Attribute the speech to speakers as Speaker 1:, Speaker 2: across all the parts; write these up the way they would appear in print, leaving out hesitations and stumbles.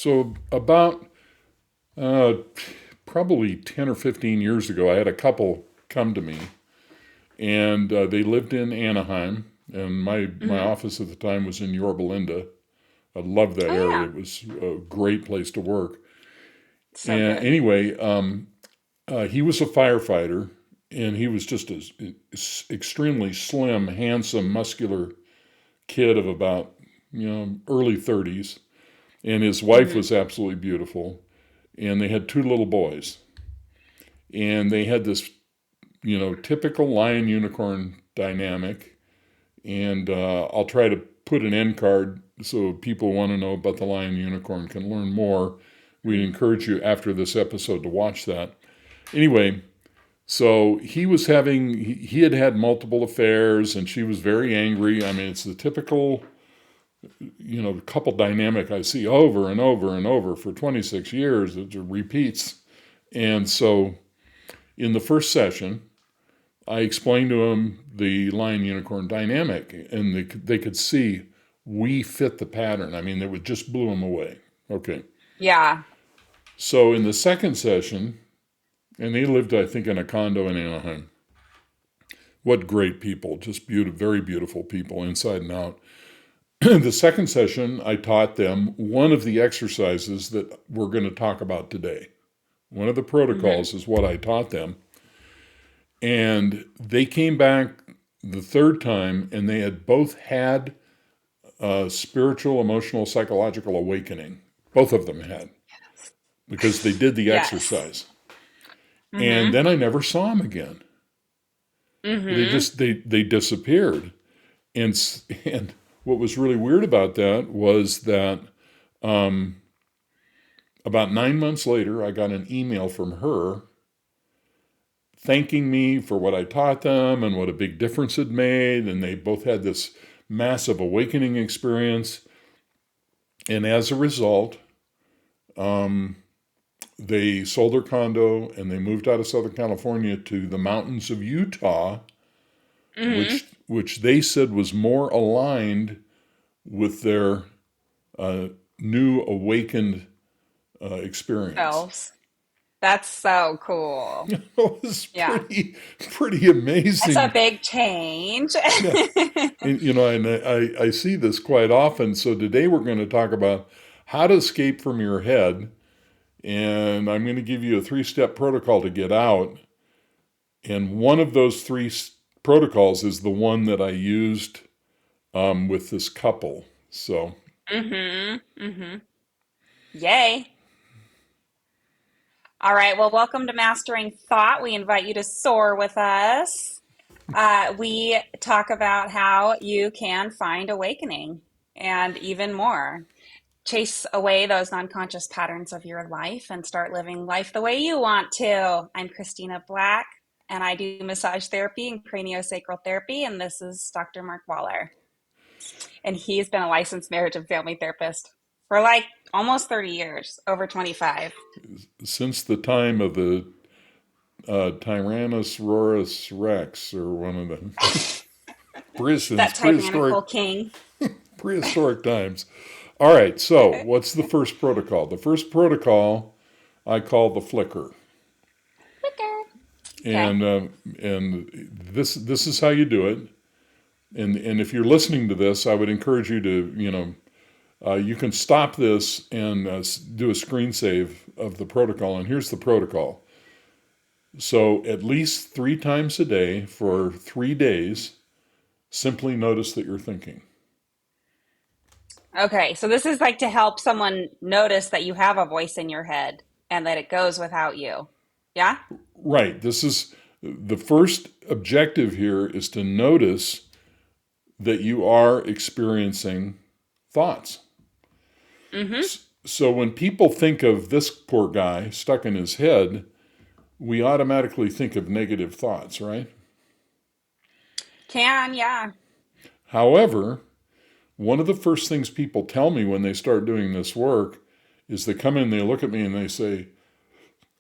Speaker 1: So about uh, probably 10 or 15 years ago, I had a couple come to me, and they lived in Anaheim, and my
Speaker 2: Hmm.
Speaker 1: office at the time was in Yorba Linda. I loved that
Speaker 2: Oh
Speaker 1: area.
Speaker 2: yeah,
Speaker 1: It was a great place to work.
Speaker 2: so
Speaker 1: And
Speaker 2: good.
Speaker 1: anyway, he was a firefighter, and he was just an extremely slim, handsome, muscular kid of about early 30s, and his wife
Speaker 2: Hmm.
Speaker 1: was absolutely beautiful, and they had two little boys, and they had this typical lion unicorn dynamic. And I'll try to put an end card so people want to know about the lion unicorn can learn more. We encourage you after this episode to watch that. Anyway, so he had had multiple affairs, and she was very angry. I mean, it's the typical couple dynamic I see over and over and over for 26 years. It repeats. And so in the first session, I explained to him the lion unicorn dynamic, and they could see we fit the pattern. I mean, it just blew him away. Okay.
Speaker 2: Yeah.
Speaker 1: So in the second session, and they lived, I think, in a condo in Anaheim. What great people, just beautiful, very beautiful people inside and out. The second session, I taught them one of the exercises that we're going to talk about today. One of the
Speaker 2: Hmm.
Speaker 1: protocols is what I taught them. And they came back the third time, and they had both had a spiritual, emotional, psychological awakening. Both of them had, because they did the
Speaker 2: Yes.
Speaker 1: exercise. And
Speaker 2: Hmm.
Speaker 1: then I never saw them again.
Speaker 2: Hmm.
Speaker 1: They disappeared. And what was really weird about that was that um, about 9 months later, I got an email from her thanking me for what I taught them and what a big difference it made. And they both had this massive awakening experience. And as a result, um, they sold their condo and they moved out of Southern California to the mountains of Utah,
Speaker 2: Hmm.
Speaker 1: which they said was more aligned with their uh, new awakened experience.
Speaker 2: Selves. That's so cool.
Speaker 1: It was
Speaker 2: Yeah.
Speaker 1: pretty
Speaker 2: It's a
Speaker 1: amazing.
Speaker 2: big change.
Speaker 1: Yeah, and I see this quite often. So today we're going to talk about how to escape from your head, and I'm going to give you a three-step protocol to get out. And one of those protocols is the one that I used with this couple. So,
Speaker 2: Hmm. Hmm. Yay. All right. Well, welcome to Mastering Thought. We invite you to soar with us. We talk about how you can find awakening and even more. Chase away those non-conscious patterns of your life and start living life the way you want to. I'm Christina Black, and I do massage therapy and craniosacral therapy, and this is Dr. Mark Waller. And he's been a licensed marriage and family therapist for like almost 30 years, over 25.
Speaker 1: since the time of the Tyrannosaurus Rex, or one of the since
Speaker 2: That tyrannical king.
Speaker 1: prehistoric times. All right, so what's the first protocol? The first protocol I call the flicker,
Speaker 2: Flicker. Okay.
Speaker 1: and this is how you do it. And if you're listening to this, I would encourage you to you can stop this and do a screen save of the protocol. And here's the protocol. So at least 3 times a day for 3 days, simply notice that you're thinking.
Speaker 2: Okay. So this is like to help someone notice that you have a voice in your head and that it goes without you. Yeah?
Speaker 1: Right. This is the first objective here is to notice that you are experiencing thoughts.
Speaker 2: Mm-hmm.
Speaker 1: So when people think of this poor guy stuck in his head, we automatically think of negative thoughts, right?
Speaker 2: Can, yeah.
Speaker 1: However, one of the first things people tell me when they start doing this work is they come in, they look at me, and they say,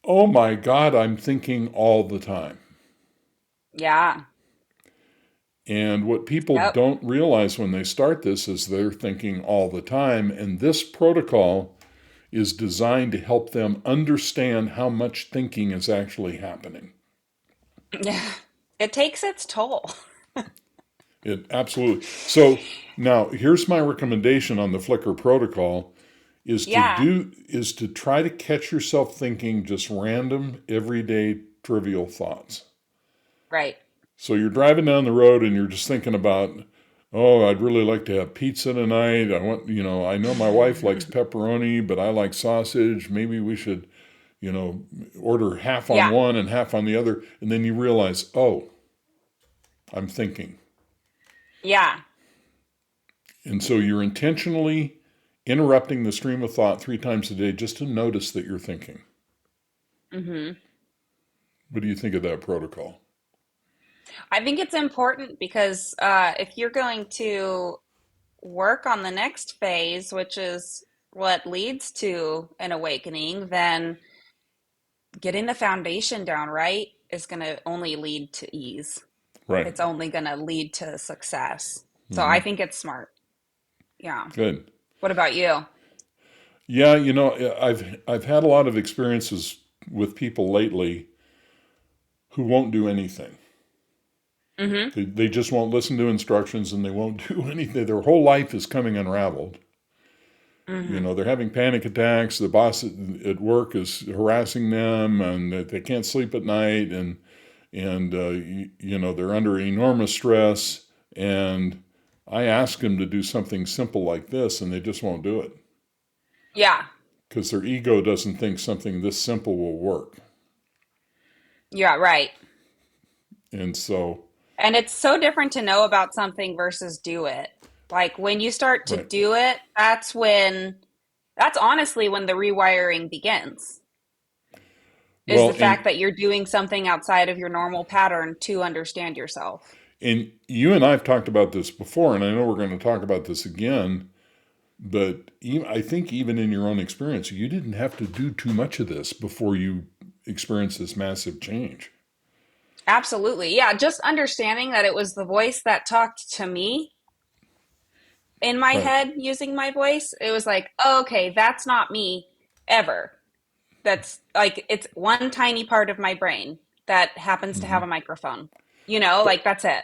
Speaker 1: "Oh my God, I'm thinking all the time."
Speaker 2: Yeah.
Speaker 1: And what people
Speaker 2: Yep.
Speaker 1: don't realize when they start this is they're thinking all the time. And this protocol is designed to help them understand how much thinking is actually happening.
Speaker 2: Yeah. It takes its toll.
Speaker 1: It absolutely. So now here's my recommendation on the Flickr protocol
Speaker 2: Yeah.
Speaker 1: is to try to catch yourself thinking just random, everyday, trivial thoughts.
Speaker 2: Right.
Speaker 1: So you're driving down the road and you're just thinking about, oh, I'd really like to have pizza tonight. I know my wife likes pepperoni, but I like sausage. Maybe we should, you know, order half on
Speaker 2: Yeah.
Speaker 1: one and half on the other. And then you realize, oh, I'm thinking.
Speaker 2: Yeah.
Speaker 1: And so you're intentionally interrupting the stream of thought 3 times a day just to notice that you're thinking.
Speaker 2: Hmm.
Speaker 1: What do you think of that protocol?
Speaker 2: I think it's important because if you're going to work on the next phase, which is what leads to an awakening, then getting the foundation down right is going to only lead to ease.
Speaker 1: Right.
Speaker 2: It's only going to lead to success. So I
Speaker 1: Mm-hmm.
Speaker 2: think it's smart. Yeah.
Speaker 1: Good.
Speaker 2: What about you?
Speaker 1: Yeah, I've had a lot of experiences with people lately who won't do anything.
Speaker 2: Hmm.
Speaker 1: They just won't listen to instructions and they won't do anything. Their whole life is coming unraveled.
Speaker 2: Hmm.
Speaker 1: They're having panic attacks. The boss at work is harassing them, and they can't sleep at night, and they're under enormous stress. And I ask them to do something simple like this, and they just won't do it
Speaker 2: Yeah.
Speaker 1: because their ego doesn't think something this simple will work.
Speaker 2: Yeah, right.
Speaker 1: And so,
Speaker 2: And it's so different to know about something versus do it. Like when you start to
Speaker 1: right.
Speaker 2: do it, that's honestly when the rewiring begins. Is the
Speaker 1: Well,
Speaker 2: fact that you're doing something outside of your normal pattern to understand yourself.
Speaker 1: and you and I've talked about this before, and I know we're going to talk about this again. But I think even in your own experience, you didn't have to do too much of this before you experienced this massive change.
Speaker 2: Absolutely. Yeah, just understanding that it was the voice that talked to me in my
Speaker 1: Right.
Speaker 2: head using my voice. It was like, oh, okay, that's not me ever. That's like it's one tiny part of my brain that happens to have
Speaker 1: Mm-hmm.
Speaker 2: a microphone. You know,
Speaker 1: But
Speaker 2: like that's it.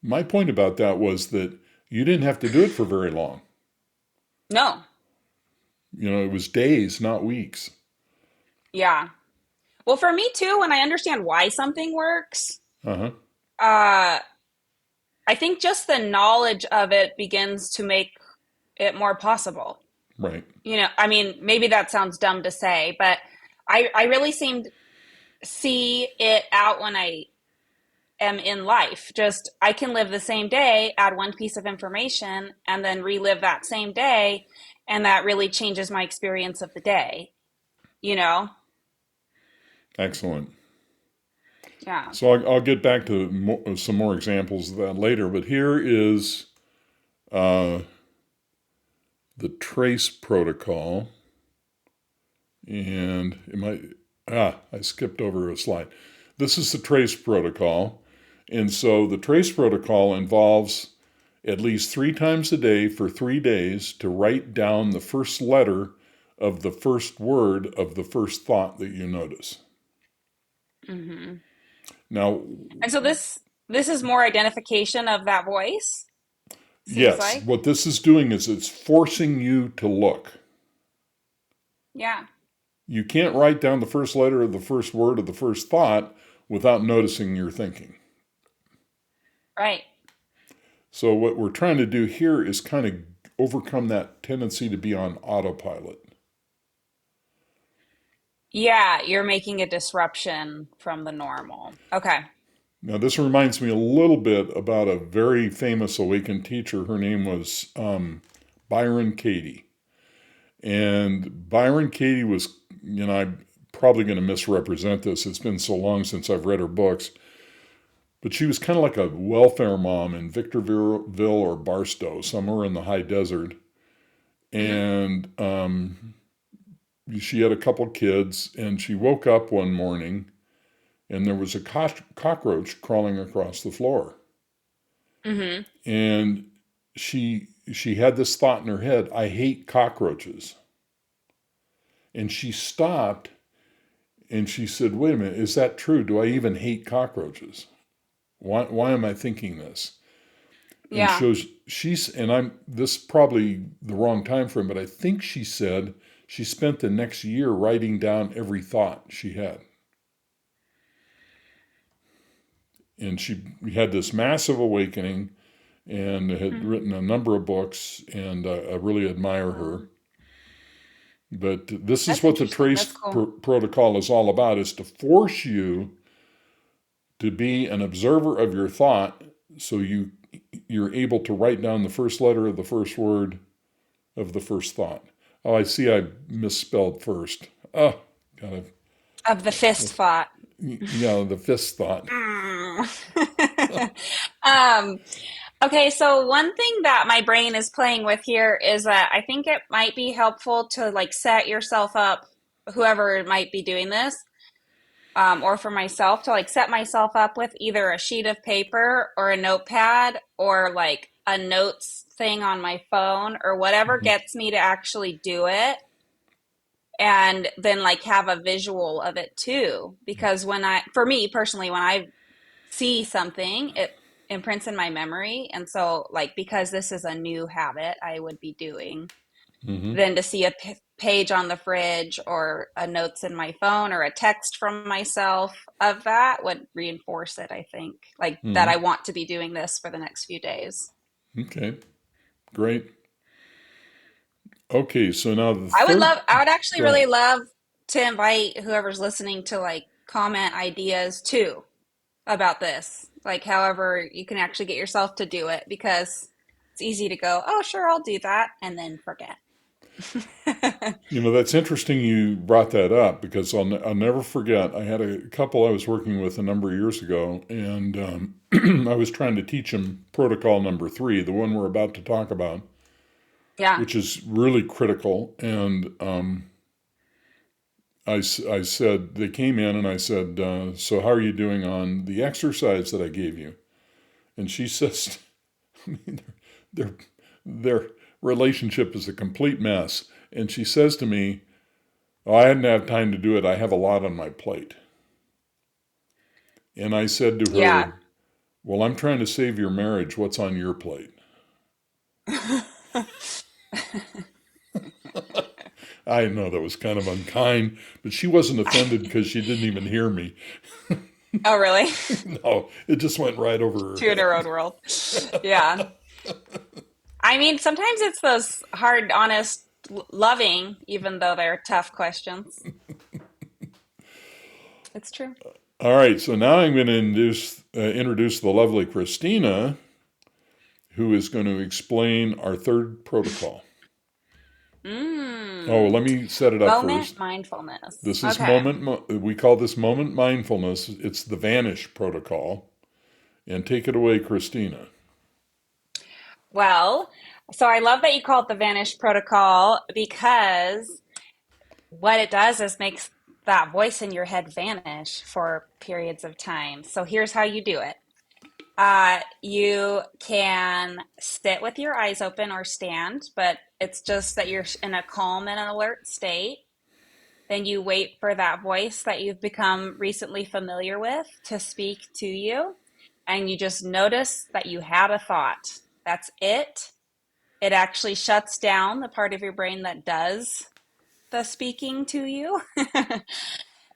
Speaker 1: my point about that was that you didn't have to do it for very long.
Speaker 2: No.
Speaker 1: It was days, not weeks.
Speaker 2: Yeah. Well, for me too, when I understand why something works,
Speaker 1: Uh huh.
Speaker 2: uh I think just the knowledge of it begins to make it more possible.
Speaker 1: Right.
Speaker 2: I mean, maybe that sounds dumb to say, but I really see it out when I am in life. Just I can live the same day, add one piece of information, and then relive that same day, and that really changes my experience of the day. You know?
Speaker 1: Excellent.
Speaker 2: Yeah.
Speaker 1: So I'll get back to some more examples of that later. But here is uh, the trace protocol. And I skipped over a slide. This is the trace protocol. And so the trace protocol involves at least 3 times a day for 3 days to write down the first letter of the first word of the first thought that you notice.
Speaker 2: Hmm.
Speaker 1: Now,
Speaker 2: And so this is more identification of that voice. Seems
Speaker 1: yes,
Speaker 2: like.
Speaker 1: what this is doing is it's forcing you to look.
Speaker 2: Yeah.
Speaker 1: You can't write down the first letter of the first word of the first thought without noticing your thinking.
Speaker 2: Right.
Speaker 1: So what we're trying to do here is kind of overcome that tendency to be on autopilot.
Speaker 2: Yeah, you're making a disruption from the normal. Okay.
Speaker 1: Now, this reminds me a little bit about a very famous awakened teacher. Her name was Byron Katie. And Byron Katie was, I'm probably going to misrepresent this. It's been so long since I've read her books. But she was kind of like a welfare mom in Victorville or Barstow, somewhere in the high desert.
Speaker 2: Hmm.
Speaker 1: And she had a couple kids, and she woke up one morning and there was a cockroach crawling across the floor.
Speaker 2: Hmm.
Speaker 1: And she had this thought in her head: I hate cockroaches. And she stopped and she said, "Wait a minute, is that true? Do I even hate cockroaches? Why am I thinking this?" And
Speaker 2: Yeah.
Speaker 1: she's, and I'm, this is probably the wrong time frame, but I think she said she spent the next year writing down every thought she had. And she had this massive awakening and had
Speaker 2: Hmm.
Speaker 1: written a number of books, and I really admire her.
Speaker 2: Wow.
Speaker 1: But this is
Speaker 2: That's
Speaker 1: what the
Speaker 2: interesting.
Speaker 1: trace
Speaker 2: That's cool.
Speaker 1: protocol is all about: is to force you to be an observer of your thought, so you're able to write down the first letter of the first word of the first thought. Oh, I see. I misspelled first. Oh, God,
Speaker 2: Of the fist thought.
Speaker 1: the fifth thought.
Speaker 2: Mm. Um, okay, so one thing that my brain is playing with here is that I think it might be helpful to like set yourself up, whoever might be doing this, or for myself to like set myself up with either a sheet of paper or a notepad or like a notes thing on my phone or whatever
Speaker 1: Mhm.
Speaker 2: gets me to actually do it, and then like have a visual of it too. Because for me personally, when I see something, it imprints in my memory. And so, like, because this is a new habit I would be doing,
Speaker 1: Mm-hmm.
Speaker 2: then to see a page on the fridge or a notes in my phone or a text from myself of that would reinforce it, I think, like that
Speaker 1: Mm-hmm.
Speaker 2: I want to be doing this for the next few days.
Speaker 1: Okay, great. Okay, so now the third.
Speaker 2: I would actually
Speaker 1: Go ahead.
Speaker 2: really love to invite whoever's listening to like comment ideas too about this. Like, however, you can actually get yourself to do it because it's easy to go, oh, sure, I'll do that, and then forget.
Speaker 1: That's interesting you brought that up, because I'll never forget. I had a couple I was working with a number of years ago, and I was trying to teach them protocol number three, the one we're about to talk about,
Speaker 2: Yeah.
Speaker 1: which is really critical. And I said, they came in and I said, "So how are you doing on the exercise that I gave you?" And she says, I mean, their, their relationship is a complete mess. And she says to me, "Oh, I hadn't had time to do it. I have a lot on my plate." And I said to
Speaker 2: Yeah.
Speaker 1: her, "Well, I'm trying to save your marriage. What's on your plate?" I know that was kind of unkind, but she wasn't offended because she didn't even hear me.
Speaker 2: Oh, really?
Speaker 1: No, it just went right over her
Speaker 2: Two in her own
Speaker 1: head.
Speaker 2: world. Yeah. I mean, sometimes it's those hard, honest, loving, even though they're tough questions. It's true.
Speaker 1: All right, so now I'm going to introduce the lovely Christina, who is going to explain our third protocol. Oh,
Speaker 2: Mm.
Speaker 1: let me set it up
Speaker 2: Moment
Speaker 1: first.
Speaker 2: mindfulness.
Speaker 1: This is
Speaker 2: Okay.
Speaker 1: we call this moment mindfulness. It's the vanish protocol. And take it away, Christina.
Speaker 2: Well, so I love that you call it the Vanish Protocol because what it does is makes that voice in your head vanish for periods of time. So here's how you do it. You can sit with your eyes open or stand, but it's just that you're in a calm and alert state. Then you wait for that voice that you've become recently familiar with to speak to you. And you just notice that you had a thought. That's it. It actually shuts down the part of your brain that does the speaking to you.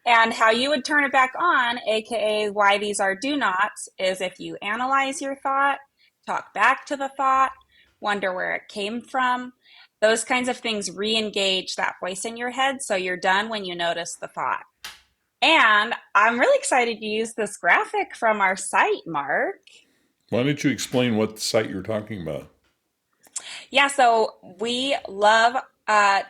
Speaker 2: And how you would turn it back on, aka why these are do nots, is if you analyze your thought, talk back to the thought, wonder where it came from. Those kinds of things re engage that voice in your head. So you're done when you notice the thought. And I'm really excited to use this graphic from our site, Mark.
Speaker 1: Why don't you explain what site you're talking about?
Speaker 2: Yeah, so we love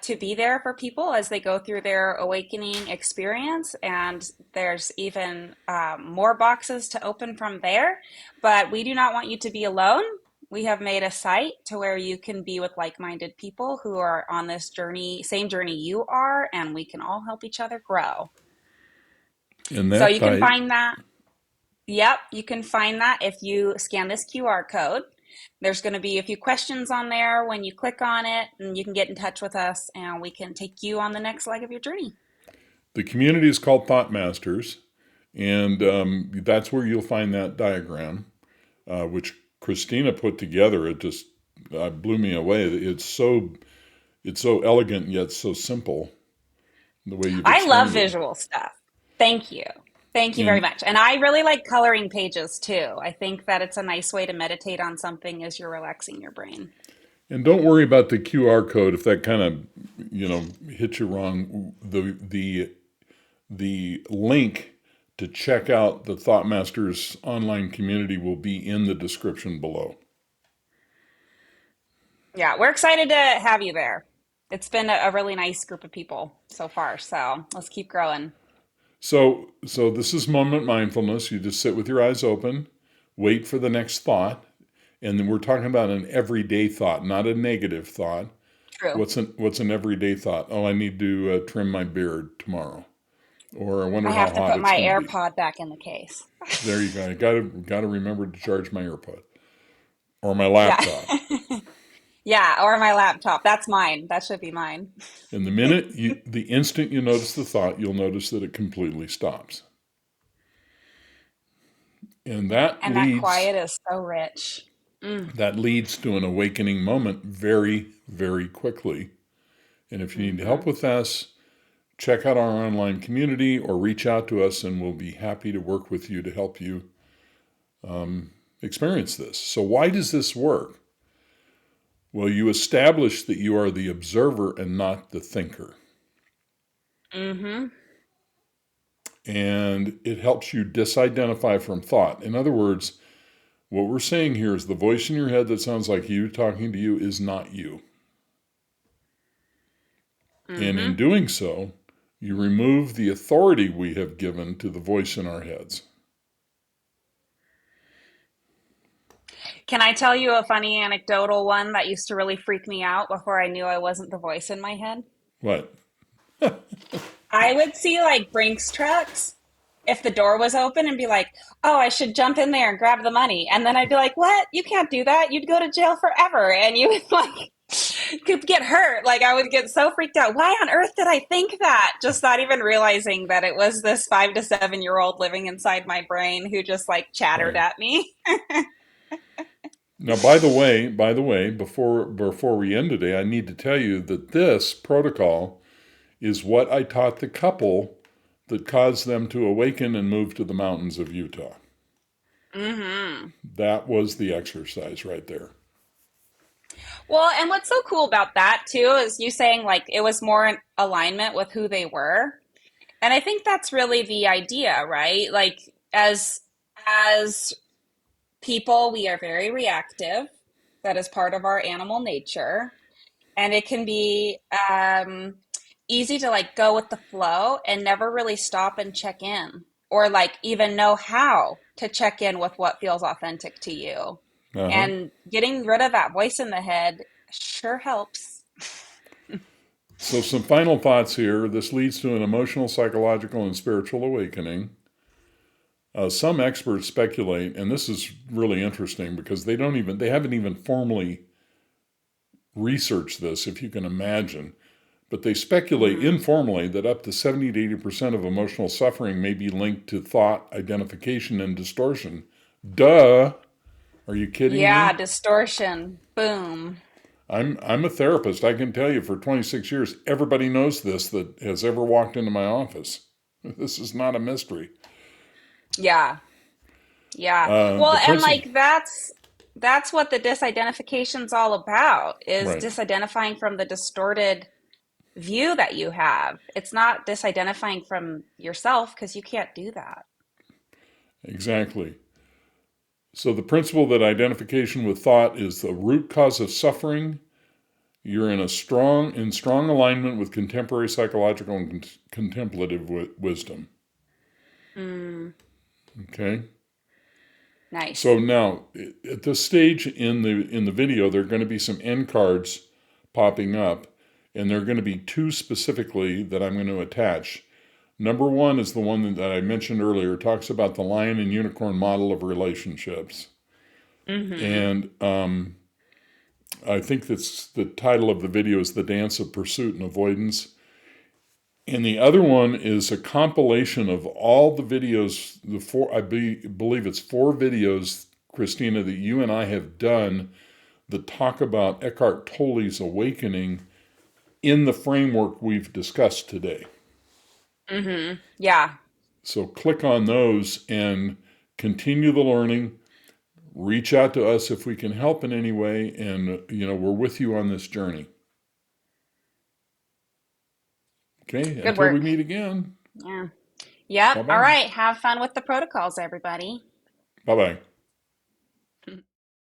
Speaker 2: to be there for people as they go through their awakening experience, and there's even more boxes to open from there. But we do not want you to be alone. We have made a site to where you can be with like-minded people who are on this journey, same journey you are, and we can all help each other grow.
Speaker 1: And
Speaker 2: So
Speaker 1: that
Speaker 2: you can
Speaker 1: site,
Speaker 2: find that. Yep, you can find that if you scan this QR code. There's going to be a few questions on there when you click on it, and you can get in touch with us and we can take you on the next leg of your journey.
Speaker 1: The community is called Thought Masters, and that's where you'll find that diagram, which Christina put together. It just blew me away. It's so elegant yet so simple. The way you've
Speaker 2: I love
Speaker 1: explained it,
Speaker 2: visual stuff. Thank you. Thank you very
Speaker 1: and
Speaker 2: much. And I really like coloring pages too. I think that it's a nice way to meditate on something as you're relaxing your brain.
Speaker 1: and don't worry about the QR code if that kind of hits you wrong. The link to check out the Thought Masters online community will be in the description below.
Speaker 2: Yeah, we're excited to have you there. It's been a really nice group of people so far. So let's keep growing.
Speaker 1: So this is moment mindfulness. You just sit with your eyes open, wait for the next thought, and then we're talking about an everyday thought, not a negative thought.
Speaker 2: True.
Speaker 1: What's an everyday thought? Oh, I need to trim my beard tomorrow, or I
Speaker 2: I
Speaker 1: wonder how
Speaker 2: have to
Speaker 1: hot
Speaker 2: put
Speaker 1: it's
Speaker 2: my
Speaker 1: going to be.
Speaker 2: AirPod back in the case.
Speaker 1: There you go. I got to remember to charge my earpod or my
Speaker 2: Yeah.
Speaker 1: laptop.
Speaker 2: Yeah, or my laptop. That's mine. That should be mine.
Speaker 1: And the instant you notice the thought, you'll notice that it completely stops. And that
Speaker 2: And that
Speaker 1: leads
Speaker 2: quiet is so rich. Mm,
Speaker 1: that leads to an awakening moment very, very quickly. And if you need
Speaker 2: hmm
Speaker 1: help with this, check out our online community or reach out to us, and we'll be happy to work with you to help you experience this. So, why does this work? Well, you establish that you are the observer and not the thinker.
Speaker 2: hmm
Speaker 1: And it helps you disidentify from thought. In other words, what we're saying here is the voice in your head that sounds like you talking to you is not you. And in
Speaker 2: hmm
Speaker 1: doing so, you remove the authority we have given to the voice in our heads.
Speaker 2: Can I tell you a funny anecdotal one that used to really freak me out before I knew I wasn't the voice in my head?
Speaker 1: What?
Speaker 2: I would see like Brinks trucks if the door was open and be like, oh, I should jump in there and grab the money. And then I'd be like, what? You can't do that. You'd go to jail forever. And you would like could get hurt. Like I would get so freaked out. Why on earth did I think that? Just not even realizing that it was this 5 to 7 year old living inside my brain who just like chattered
Speaker 1: Right.
Speaker 2: at me.
Speaker 1: Now, by the way, before we end today, I need to tell you that this protocol is what I taught the couple that caused them to awaken and move to the mountains of Utah.
Speaker 2: hmm
Speaker 1: That was the exercise right there.
Speaker 2: Well, and what's so cool about that too is you saying like it was more in alignment with who they were. And I think that's really the idea, right? Like as people, we are very reactive. That is part of our animal nature. And it can be easy to like go with the flow and never really stop and check in or like even know how to check in with what feels authentic to you.
Speaker 1: Uh-huh.
Speaker 2: And getting rid of that voice in the head sure helps.
Speaker 1: So some final thoughts here. This leads to an emotional, psychological, and spiritual awakening. Some experts speculate, and this is really interesting because they haven't even formally researched this, if you can imagine. But they speculate
Speaker 2: hmm
Speaker 1: informally that up to 70 to 80% of emotional suffering may be linked to thought identification and distortion. Duh! Are you kidding
Speaker 2: Yeah,
Speaker 1: me?
Speaker 2: distortion. Boom.
Speaker 1: I'm a therapist. I can tell you for 26 years, everybody knows this that has ever walked into my office. This is not a mystery.
Speaker 2: Yeah. Yeah. Well,
Speaker 1: The
Speaker 2: and
Speaker 1: principle,
Speaker 2: like that's what the disidentifcation's all about is
Speaker 1: right?
Speaker 2: disidentifying from the distorted view that you have. It's not disidentifying from yourself because you can't do that.
Speaker 1: Exactly. So the principle that identification with thought is the root cause of suffering. You're in strong alignment with contemporary psychological and contemplative wisdom.
Speaker 2: Mm,
Speaker 1: Okay.
Speaker 2: nice.
Speaker 1: So now, at this stage in the video, there are going to be some end cards popping up, and there are going to be two specifically that I'm going to attach. Number one is the one that I mentioned earlier. It talks about the lion and unicorn model of relationships.
Speaker 2: Mm-hmm.
Speaker 1: And I think that's the title of the video is The Dance of Pursuit and Avoidance. And the other one is a compilation of all the videos, believe it's 4 videos, Christina, that you and I have done that talk about Eckhart Tolle's awakening in the framework we've discussed today.
Speaker 2: Mm-hmm. Yeah.
Speaker 1: So click on those and continue the learning. Reach out to us if we can help in any way, and we're with you on this journey. Okay,
Speaker 2: Good
Speaker 1: until we
Speaker 2: work.
Speaker 1: meet again.
Speaker 2: Yeah. Yep.
Speaker 1: Bye
Speaker 2: All
Speaker 1: bye.
Speaker 2: right. Have fun with the protocols, everybody.
Speaker 1: Bye bye.